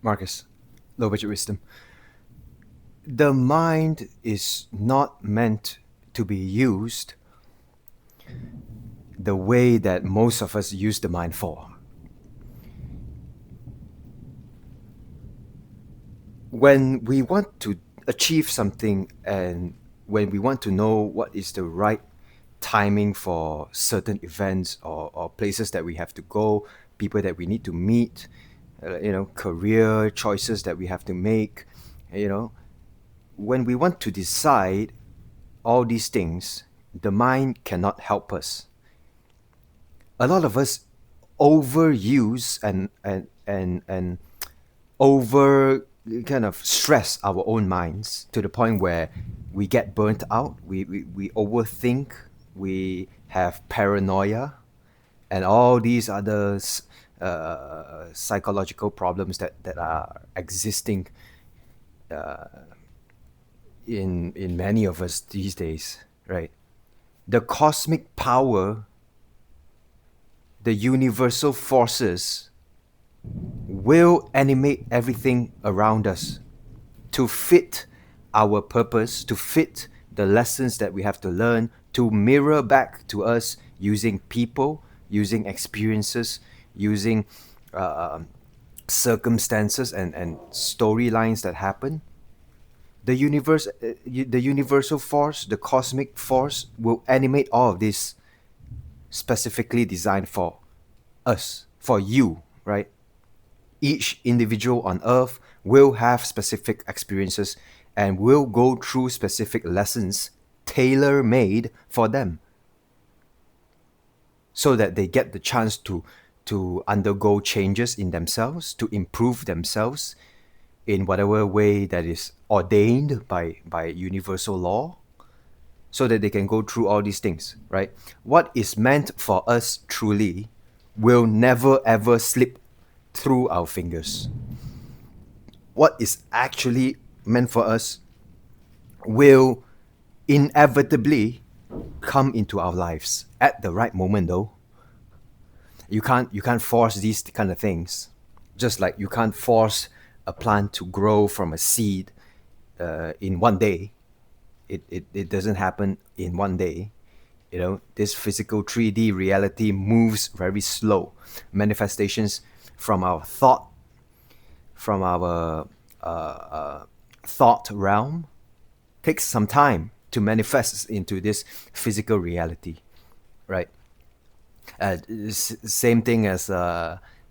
Marcus, low budget wisdom. The mind is not meant to be used the way that most of us use the mind for. When we want to achieve something and when we want to know what is the right timing for certain events or places that we have to go, people that we need to meet, career choices that we have to make, you know, when we want to decide all these things, the mind cannot help us. A lot of us overuse and over kind of stress our own minds to the point where we get burnt out, we overthink, we have paranoia, and all these other psychological problems that are existing in many of us these days, right? The cosmic power, the universal forces will animate everything around us to fit our purpose, to fit the lessons that we have to learn, to mirror back to us using people, using experiences, using circumstances and storylines that happen. The universal force, the cosmic force will animate all of this specifically designed for us, for you, right? Each individual on earth will have specific experiences and will go through specific lessons tailor made for them so that they get the chance to undergo changes in themselves, to improve themselves in whatever way that is ordained by universal law, so that they can go through all these things, right? What is meant for us truly will never ever slip through our fingers. What is actually meant for us will inevitably come into our lives at the right moment, though. You can't force these kind of things, just like you can't force a plant to grow from a seed in one day. It doesn't happen in one day. This physical 3D reality moves very slow. Manifestations from our thought, from our thought realm, takes some time to manifest into this physical reality, right? Same thing as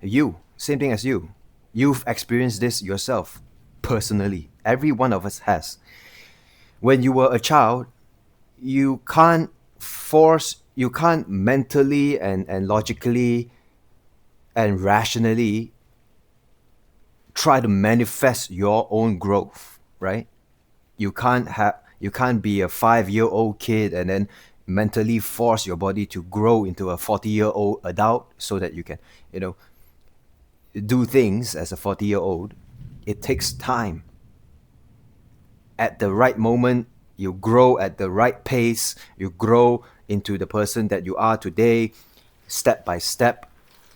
you. Same thing as you. You've experienced this yourself personally. Every one of us has. When you were a child, you can't mentally and logically and rationally try to manifest your own growth, right? You can't be a 5-year-old kid and then mentally force your body to grow into a 40-year-old adult so that you can, do things as a 40-year-old. It takes time. At the right moment, you grow at the right pace, you grow into the person that you are today, step by step,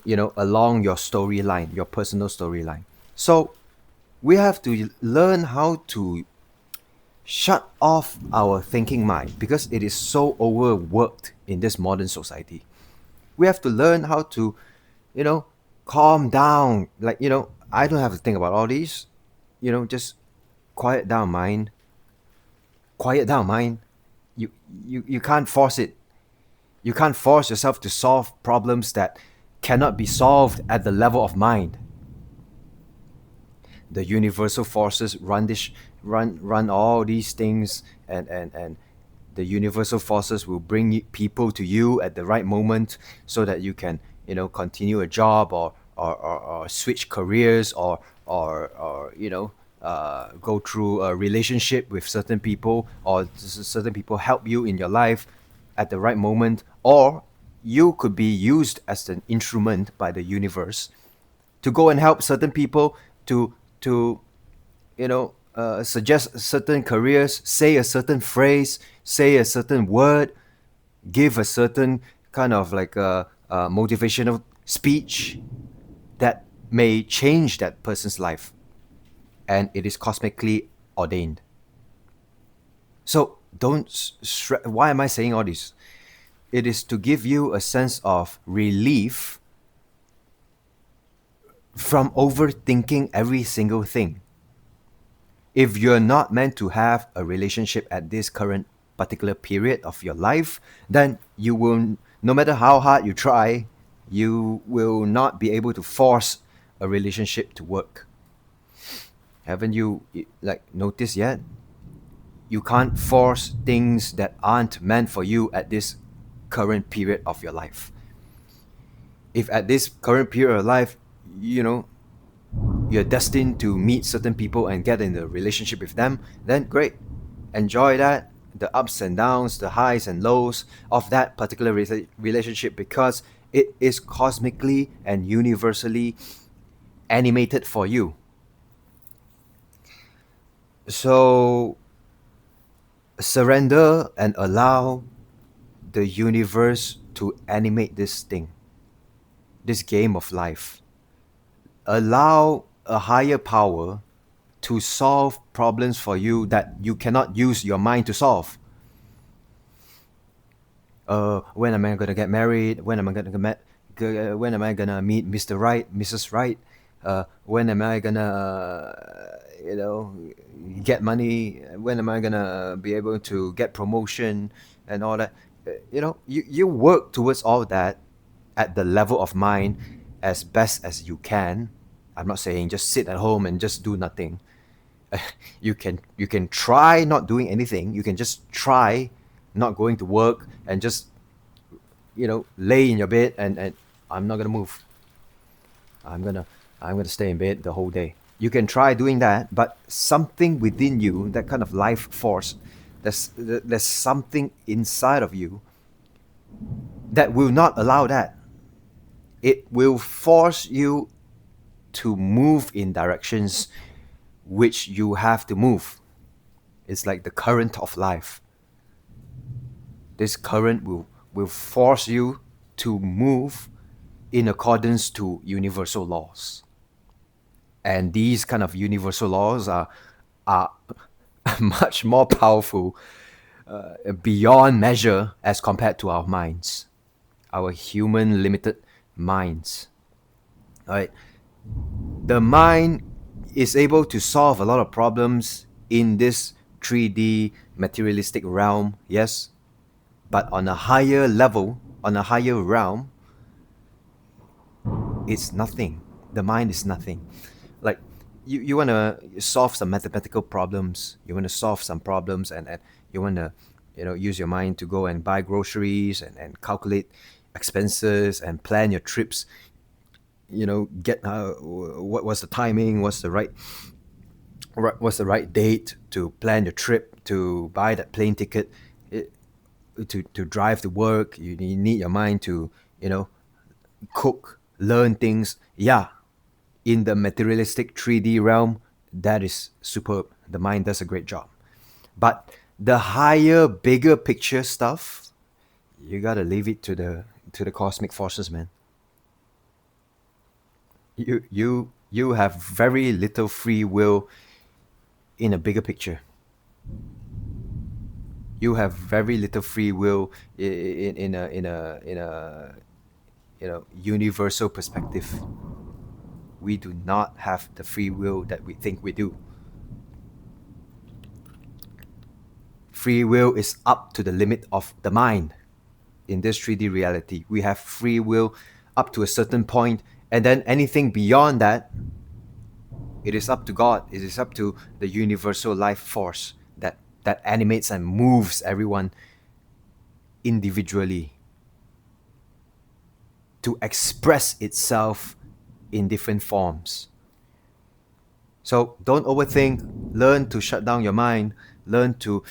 along your storyline, your personal storyline. So we have to learn how to shut off our thinking mind because it is so overworked in this modern society. We have to learn how to, calm down. I don't have to think about all these. Just quiet down, mind. Quiet down, mind. You can't force it. You can't force yourself to solve problems that cannot be solved at the level of mind. The universal forces run all these things, and the universal forces will bring people to you at the right moment so that you can continue a job or switch careers or go through a relationship with certain people, or certain people help you in your life at the right moment, or you could be used as an instrument by the universe to go and help certain people to suggest certain careers, say a certain phrase, say a certain word, give a certain kind of like a motivational speech that may change that person's life and it is cosmically ordained. So don't why am I saying all this? It is to give you a sense of relief from overthinking every single thing. If you're not meant to have a relationship at this current particular period of your life, then you will, no matter how hard you try, you will not be able to force a relationship to work. Haven't you like noticed yet? You can't force things that aren't meant for you at this current period of your life. If at this current period of life, you know, you're destined to meet certain people and get in a relationship with them, then great. Enjoy that, the ups and downs, the highs and lows of that particular relationship, because it is cosmically and universally animated for you. So surrender and allow the universe to animate this thing, this game of life. Allow a higher power to solve problems for you that you cannot use your mind to solve. When am I gonna get married? When am I gonna meet Mr. Right, Mrs. Right? When am I gonna, get money? When am I gonna be able to get promotion and all that? You work towards all that at the level of mind as best as you can. I'm not saying just sit at home and just do nothing. You can try not doing anything. You can just try not going to work and just lay in your bed and I'm not gonna move. I'm gonna stay in bed the whole day. You can try doing that, but something within you, that kind of life force, there's something inside of you that will not allow that. It will force you to move in directions which you have to move. It's like the current of life. This current will force you to move in accordance to universal laws. And these kind of universal laws are much more powerful, beyond measure, as compared to our minds, our human limited minds. Right? The mind is able to solve a lot of problems in this 3D materialistic realm, yes, but on a higher level, on a higher realm, it's nothing. The mind is nothing. Like you want to solve some mathematical problems, you want to solve some problems, and you want to use your mind to go and buy groceries and calculate expenses and plan your trips, get what was the timing, what's the right date to plan your trip, to buy that plane ticket, to drive to work. You need your mind to cook, learn things. Yeah, in the materialistic 3D realm, that is superb. The mind does a great job. But the higher, bigger picture stuff, you gotta leave it to the cosmic forces, man. You have very little free will in a bigger picture. You have very little free will in a universal perspective. We do not have the free will that we think we do. Free will is up to the limit of the mind. In this 3D reality, we have free will up to a certain point, and then anything beyond that, it is up to God. It is up to the universal life force that animates and moves everyone individually to express itself in different forms. So don't overthink. Learn to shut down your mind. Learn to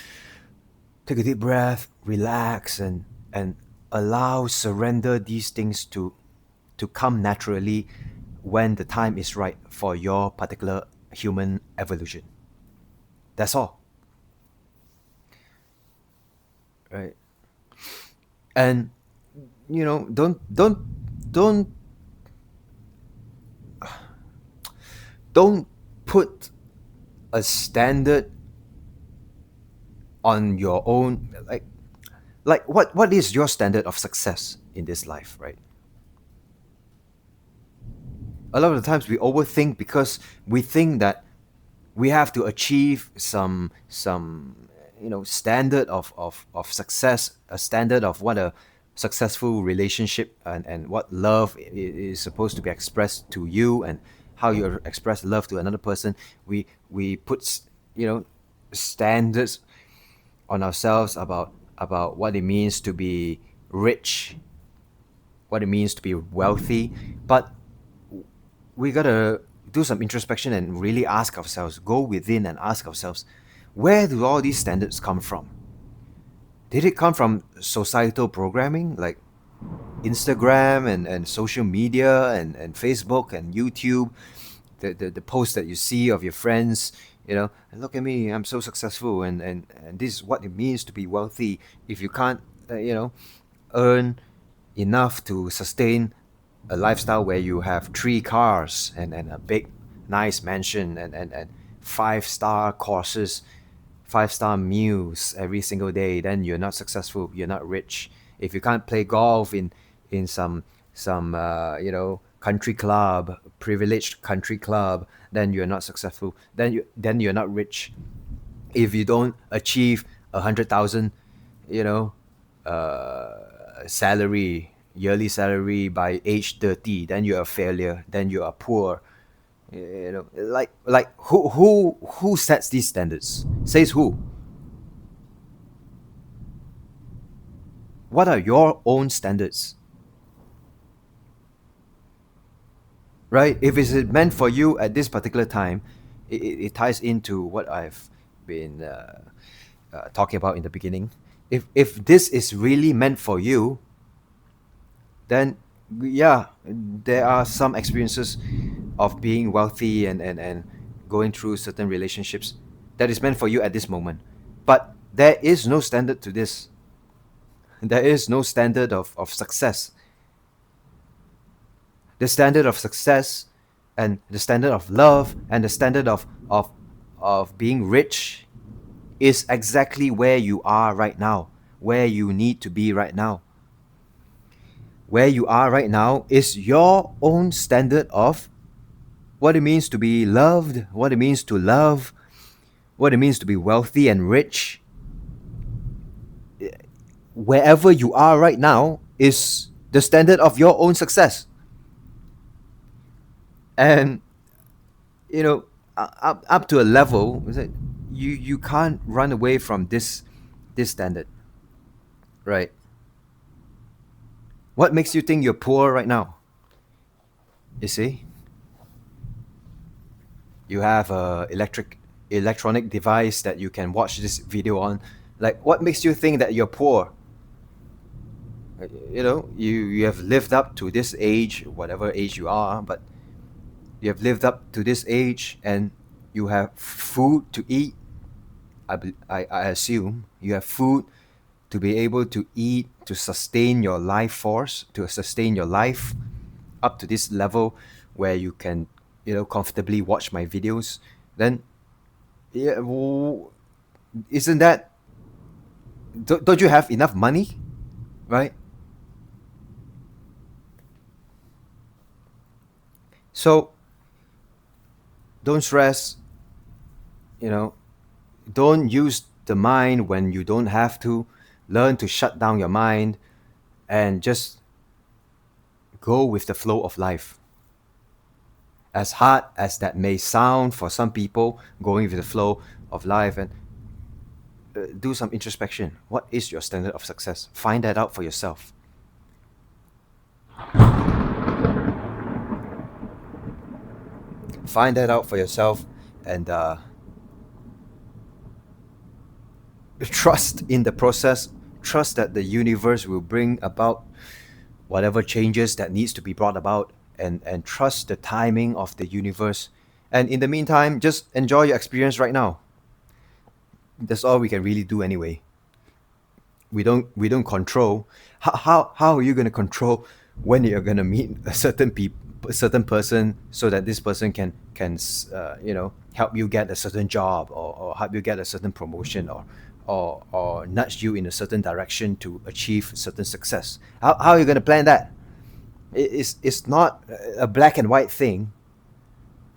take a deep breath, relax, and allow, surrender these things to come naturally when the time is right for your particular human evolution. That's all. Right? And don't put a standard on your own, like what is your standard of success in this life, right? A lot of the times we overthink because we think that we have to achieve some standard of success, a standard of what a successful relationship and what love is supposed to be expressed to you, and how you express love to another person. We put standards on ourselves about what it means to be rich, what it means to be wealthy. But we gotta do some introspection and really ask ourselves, go within and ask ourselves, where do all these standards come from? Did it come from societal programming like Instagram and social media and Facebook and YouTube? The posts that you see of your friends, look at me, I'm so successful, and this is what it means to be wealthy. If you can't, earn enough to sustain a lifestyle where you have 3 cars and a big, nice mansion and 5-star courses, 5-star meals every single day, then you're not successful. You're not rich. If you can't play golf in some country club, privileged country club, then you're not successful. Then you're not rich. If you don't achieve 100,000, you know, salary, yearly salary by age 30, then you're a failure. Then you are poor. Like who sets these standards? Says who? What are your own standards? Right? If it's meant for you at this particular time, it ties into what I've been talking about in the beginning. If this is really meant for you, then yeah, there are some experiences of being wealthy and going through certain relationships that is meant for you at this moment. But there is no standard to this. There is no standard of success. The standard of success and the standard of love and the standard of being rich is exactly where you are right now, where you need to be right now. Where you are right now is your own standard of what it means to be loved, what it means to love, what it means to be wealthy and rich. Wherever you are right now is the standard of your own success. And up to a level, is it, you can't run away from this standard, right? What makes you think you're poor right now? You see, you have a electronic device that you can watch this video on. Like, what makes you think that you're poor? You have lived up to this age, whatever age you are, but you have lived up to this age and you have food to eat. I assume you have food to be able to eat, to sustain your life force, to sustain your life up to this level where you can, comfortably watch my videos. Then, yeah, isn't that, don't you have enough money, right? So don't stress, you know, don't use the mind when you don't have to. Learn to shut down your mind and just go with the flow of life. As hard as that may sound for some people, going with the flow of life, and do some introspection. What is your standard of success? Find that out for yourself. Find that out for yourself and trust in the process. Trust that the universe will bring about whatever changes that needs to be brought about, and trust the timing of the universe. And in the meantime, just enjoy your experience right now. That's all we can really do anyway. We don't control. How are you going to control when you're going to meet a certain a certain person so that this person can help you get a certain job, or help you get a certain promotion, or nudge you in a certain direction to achieve certain success. How are you going to plan that? It's not a black and white thing.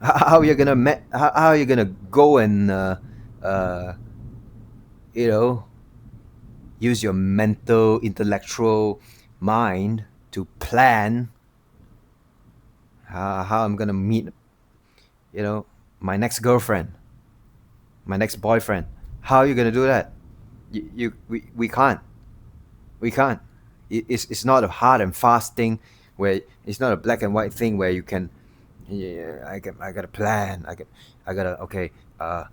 How are you going to how are you going to go and uh, you know use your mental intellectual mind to plan how I'm going to meet my next girlfriend, my next boyfriend? How are you going to do that? We can't. We can't. It's not a hard and fast thing where it's not a black and white thing where you can. Yeah, I got a plan. I got to okay. At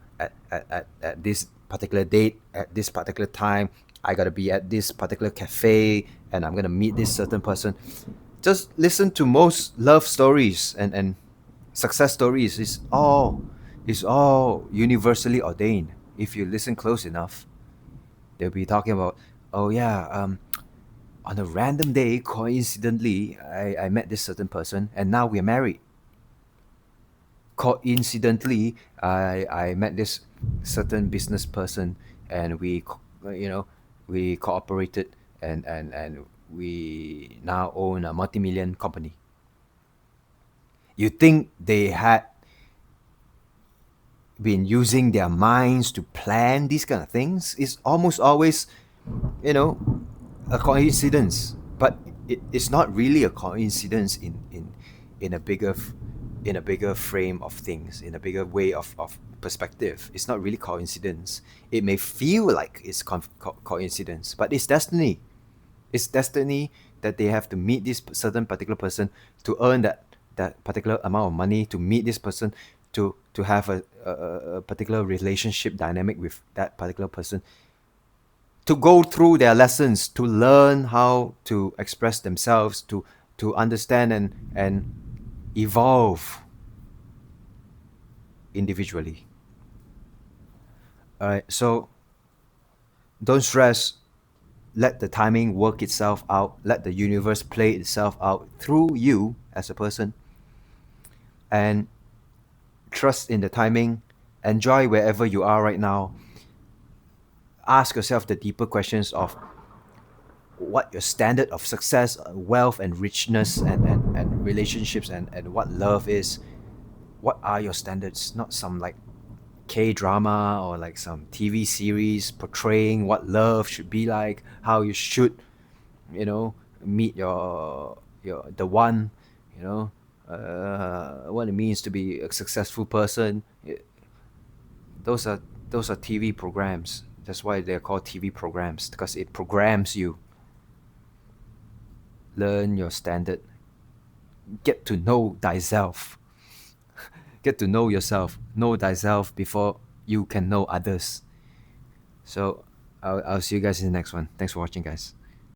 this particular date, at this particular time, I got to be at this particular cafe, and I'm gonna meet this certain person. Just listen to most love stories and success stories. It's all universally ordained. If you listen close enough, they'll be talking about, oh yeah, on a random day, coincidentally, I met this certain person, and now we're married. Coincidentally, I met this certain business person, and we cooperated, and we now own a multi-million company. You think they had been using their minds to plan these kind of things? It's almost always, you know, a coincidence, but it's not really a coincidence in a bigger in a bigger frame of things, in a bigger way of perspective. It's not really coincidence. It may feel like it's coincidence, but it's destiny. It's destiny that they have to meet this certain particular person to earn that particular amount of money, to meet this person, to have a particular relationship dynamic with that particular person, to go through their lessons, to learn how to express themselves, to understand and evolve individually. All right, so don't stress. Let the timing work itself out. Let the universe play itself out through you as a person, and trust in the timing. Enjoy wherever you are right now. Ask yourself the deeper questions of what your standard of success, wealth, and richness, and relationships, and what love is. What are your standards? Not some like K drama or like some TV series portraying what love should be like, how you should, meet your the one, you know, what it means to be a successful person. Those are those are TV programs. That's why they're called TV programs, because it programs you. Learn your standard. Get to know thyself. Get to know yourself. Know thyself before you can know others. So I'll see you guys in the next one. Thanks for watching, guys.